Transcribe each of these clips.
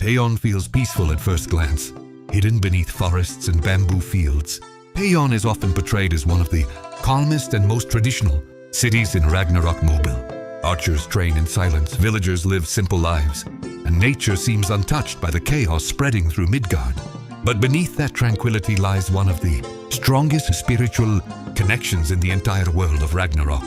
Payon feels peaceful at first glance, hidden beneath forests and bamboo fields. Payon is often portrayed as one of the calmest and most traditional cities in Ragnarok Mobile. Archers train in silence, villagers live simple lives, and nature seems untouched by the chaos spreading through Midgard. But beneath that tranquility lies one of the strongest spiritual connections in the entire world of Ragnarok.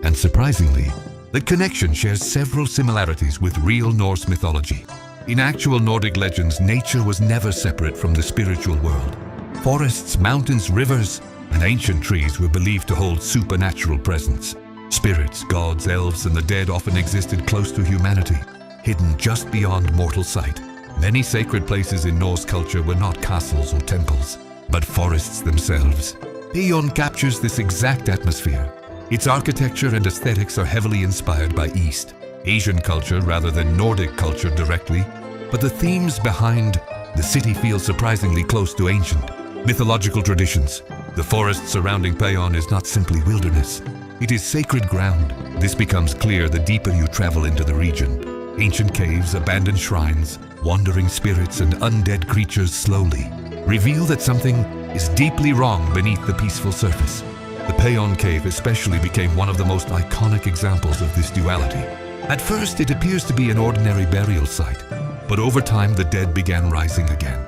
And surprisingly, that connection shares several similarities with real Norse mythology. In actual Nordic legends, nature was never separate from the spiritual world. Forests, mountains, rivers, and ancient trees were believed to hold supernatural presence. Spirits, gods, elves, and the dead often existed close to humanity, hidden just beyond mortal sight. Many sacred places in Norse culture were not castles or temples, but forests themselves. Payon captures this exact atmosphere. Its architecture and aesthetics are heavily inspired by East Asian culture rather than Nordic culture directly, but the themes behind the city feel surprisingly close to ancient mythological traditions. The forest surrounding Payon is not simply wilderness. It is sacred ground. This becomes clear the deeper you travel into the region. Ancient caves, abandoned shrines, wandering spirits, and undead creatures slowly reveal that something is deeply wrong beneath the peaceful surface. The Payon cave especially became one of the most iconic examples of this duality. At first, it appears to be an ordinary burial site, but over time the dead began rising again,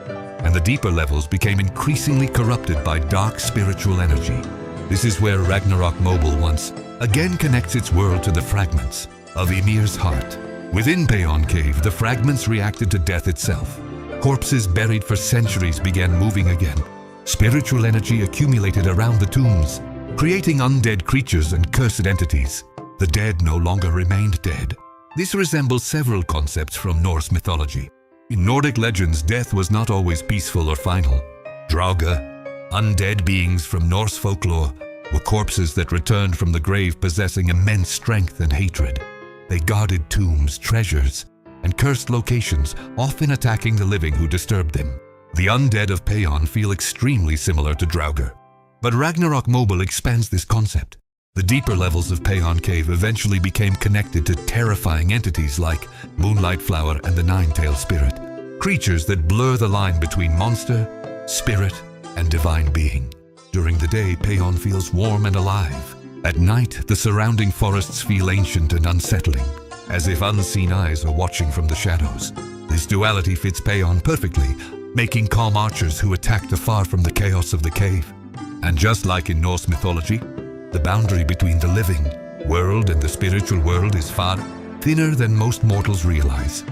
and the deeper levels became increasingly corrupted by dark spiritual energy. This is where Ragnarok Mobile once again connects its world to the fragments of Ymir's heart. Within Payon Cave, the fragments reacted to death itself. Corpses buried for centuries began moving again. Spiritual energy accumulated around the tombs, creating undead creatures and cursed entities. The dead no longer remained dead. This resembles several concepts from Norse mythology. In Nordic legends, death was not always peaceful or final. Drauga, undead beings from Norse folklore, were corpses that returned from the grave possessing immense strength and hatred. They guarded tombs, treasures, and cursed locations, often attacking the living who disturbed them. The undead of Payon feel extremely similar to Drauga. But Ragnarok Mobile expands this concept. The deeper levels of Payon Cave eventually became connected to terrifying entities like Moonlight Flower and the Nine-Tailed Spirit, creatures that blur the line between monster, spirit, and divine being. During the day, Payon feels warm and alive. At night, the surrounding forests feel ancient and unsettling, as if unseen eyes are watching from the shadows. This duality fits Payon perfectly, making calm archers who attack the far from the chaos of the cave. And just like in Norse mythology, the boundary between the living world and the spiritual world is far thinner than most mortals realize.